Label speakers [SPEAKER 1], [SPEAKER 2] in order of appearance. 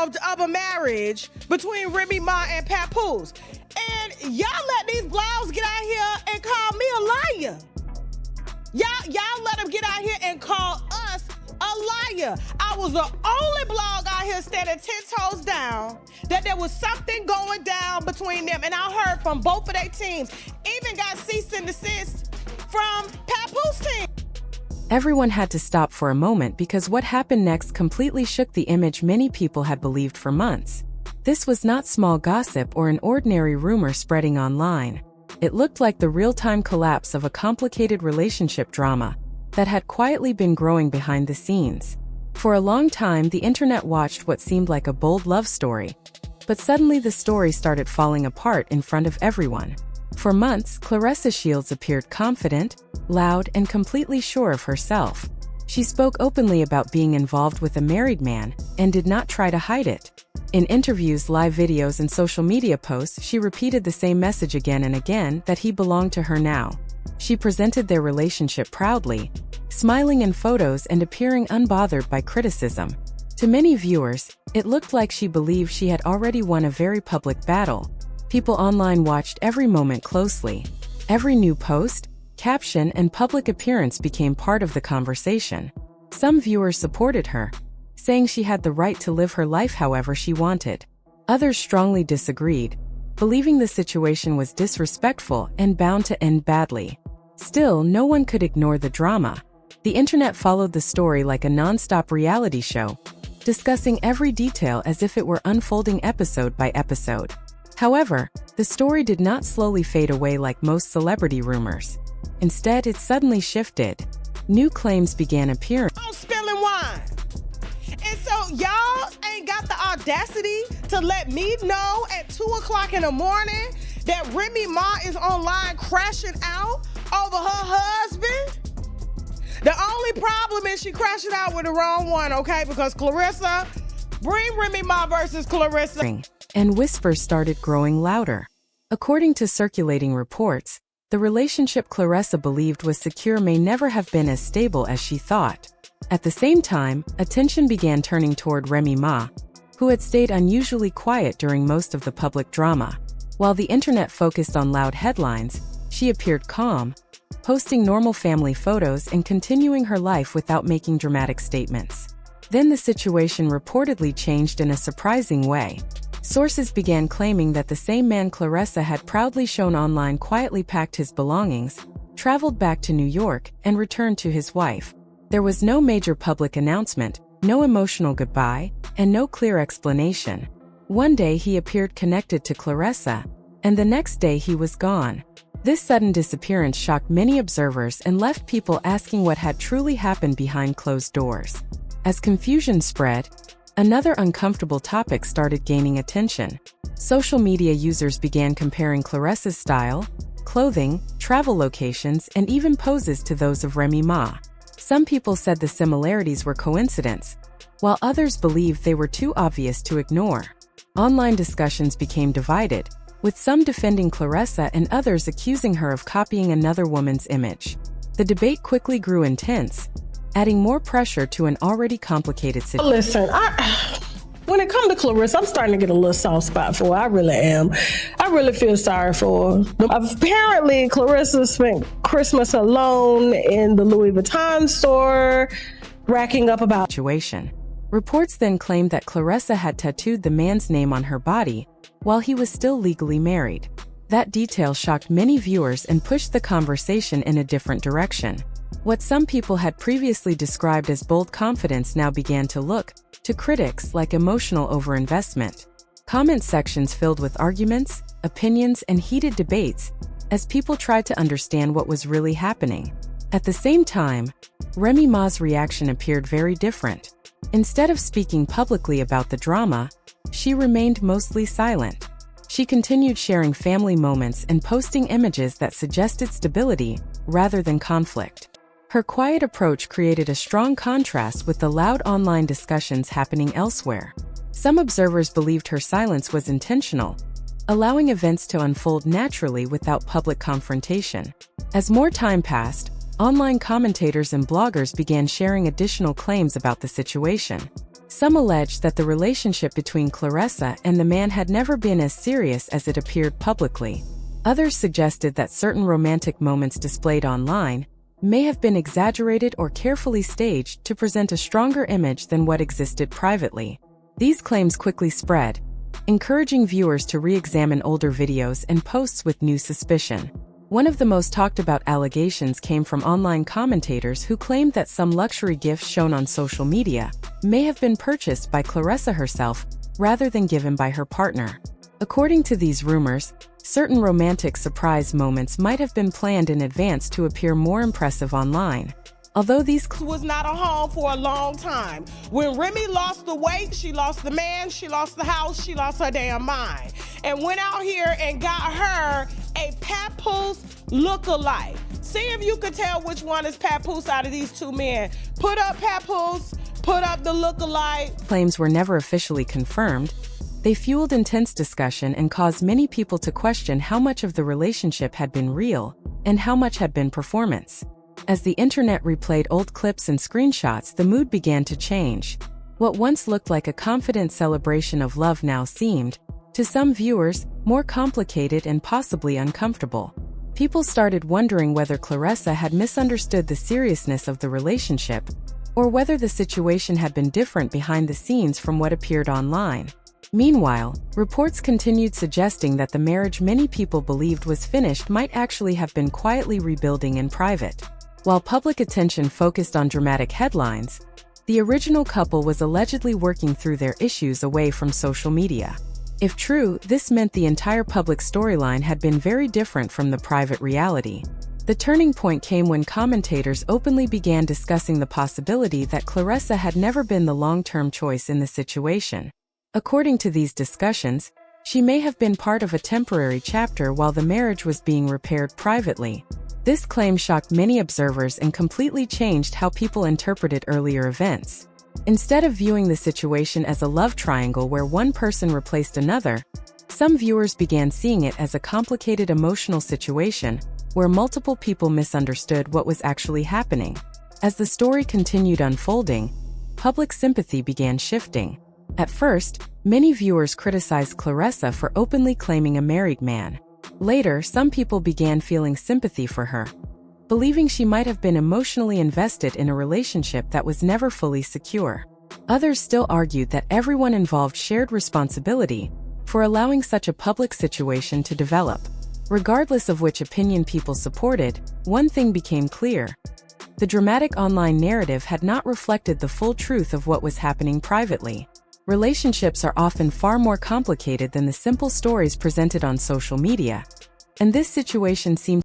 [SPEAKER 1] involved of a marriage between Remy Ma and Papoose. And y'all let these blogs get out here and call me a liar. Y'all let them get out here and call us a liar. I was the only blog out here standing 10 toes down that there was something going down between them. And I heard from both of their teams. Even got cease and desist from Papoose team.
[SPEAKER 2] Everyone had to stop for a moment because what happened next completely shook the image many people had believed for months. This was not small gossip or an ordinary rumor spreading online. It looked like the real-time collapse of a complicated relationship drama that had quietly been growing behind the scenes. For a long time, the internet watched what seemed like a bold love story. But suddenly the story started falling apart in front of everyone. For months, Claressa Shields appeared confident, loud, and completely sure of herself. She spoke openly about being involved with a married man and did not try to hide it. In interviews, live videos, and social media posts, she repeated the same message again and again, that he belonged to her now. She presented their relationship proudly, smiling in photos and appearing unbothered by criticism. To many viewers, it looked like she believed she had already won a very public battle. People online watched every moment closely. Every new post, caption, and public appearance became part of the conversation. Some viewers supported her, saying she had the right to live her life however she wanted. Others strongly disagreed, believing the situation was disrespectful and bound to end badly. Still, no one could ignore the drama. The internet followed the story like a non-stop reality show, discussing every detail as if it were unfolding episode by episode. However, the story did not slowly fade away like most celebrity rumors. Instead, it suddenly shifted. New claims began appearing.
[SPEAKER 1] I'm spilling wine. And so y'all ain't got the audacity to let me know at 2 o'clock in the morning that Remy Ma is online crashing out over her husband? The only problem is she crashing out with the wrong one, okay? Because Claressa, bring Remy Ma versus Claressa.
[SPEAKER 2] And whispers started growing louder. According to circulating reports, the relationship Claressa believed was secure may never have been as stable as she thought. At the same time, attention began turning toward Remy Ma, who had stayed unusually quiet during most of the public drama. While the internet focused on loud headlines, she appeared calm, posting normal family photos and continuing her life without making dramatic statements. Then the situation reportedly changed in a surprising way. Sources began claiming that the same man Claressa had proudly shown online quietly packed his belongings, traveled back to New York, and returned to his wife. There was no major public announcement, no emotional goodbye, and no clear explanation. One day he appeared connected to Claressa, and the next day he was gone. This sudden disappearance shocked many observers and left people asking what had truly happened behind closed doors. As confusion spread, another uncomfortable topic started gaining attention. Social media users began comparing Claressa's style, clothing, travel locations, and even poses to those of Remy Ma. Some people said the similarities were coincidence, while others believed they were too obvious to ignore. Online discussions became divided, with some defending Claressa and others accusing her of copying another woman's image. The debate quickly grew intense, adding more pressure to an already complicated situation.
[SPEAKER 3] Listen, when it comes to Claressa, I'm starting to get a little soft spot for her. I really am. I really feel sorry for her. Apparently, Claressa spent Christmas alone in the Louis Vuitton store, racking up about
[SPEAKER 2] situation. Reports then claimed that Claressa had tattooed the man's name on her body while he was still legally married. That detail shocked many viewers and pushed the conversation in a different direction. What some people had previously described as bold confidence now began to look, to critics, like emotional overinvestment. Comment sections filled with arguments, opinions, and heated debates as people tried to understand what was really happening. At the same time, Remy Ma's reaction appeared very different. Instead of speaking publicly about the drama, she remained mostly silent. She continued sharing family moments and posting images that suggested stability rather than conflict. Her quiet approach created a strong contrast with the loud online discussions happening elsewhere. Some observers believed her silence was intentional, allowing events to unfold naturally without public confrontation. As more time passed, online commentators and bloggers began sharing additional claims about the situation. Some alleged that the relationship between Claressa and the man had never been as serious as it appeared publicly. Others suggested that certain romantic moments displayed online may have been exaggerated or carefully staged to present a stronger image than what existed privately. These claims quickly spread, encouraging viewers to re-examine older videos and posts with new suspicion. One of the most talked about allegations came from online commentators who claimed that some luxury gifts shown on social media may have been purchased by Claressa herself rather than given by her partner. According to these rumors, certain romantic surprise moments might have been planned in advance to appear more impressive online. Although these
[SPEAKER 1] was not a home for a long time. When Remy lost the weight, she lost the man, she lost the house, she lost her damn mind. And went out here and got her a Papoose look-alike. See if you could tell which one is Papoose out of these two men. Put up Papoose, put up the look-alike.
[SPEAKER 2] Claims were never officially confirmed. They fueled intense discussion and caused many people to question how much of the relationship had been real and how much had been performance. As the internet replayed old clips and screenshots, the mood began to change. What once looked like a confident celebration of love now seemed, to some viewers, more complicated and possibly uncomfortable. People started wondering whether Claressa had misunderstood the seriousness of the relationship, or whether the situation had been different behind the scenes from what appeared online. Meanwhile, reports continued suggesting that the marriage many people believed was finished might actually have been quietly rebuilding in private. While public attention focused on dramatic headlines, the original couple was allegedly working through their issues away from social media. If true, this meant the entire public storyline had been very different from the private reality. The turning point came when commentators openly began discussing the possibility that Claressa had never been the long-term choice in the situation. According to these discussions, she may have been part of a temporary chapter while the marriage was being repaired privately. This claim shocked many observers and completely changed how people interpreted earlier events. Instead of viewing the situation as a love triangle where one person replaced another, some viewers began seeing it as a complicated emotional situation where multiple people misunderstood what was actually happening. As the story continued unfolding, public sympathy began shifting. At first, many viewers criticized Claressa for openly claiming a married man. Later, some people began feeling sympathy for her, believing she might have been emotionally invested in a relationship that was never fully secure. Others still argued that everyone involved shared responsibility for allowing such a public situation to develop. Regardless of which opinion people supported, one thing became clear. The dramatic online narrative had not reflected the full truth of what was happening privately. Relationships are often far more complicated than the simple stories presented on social media, and this situation seemed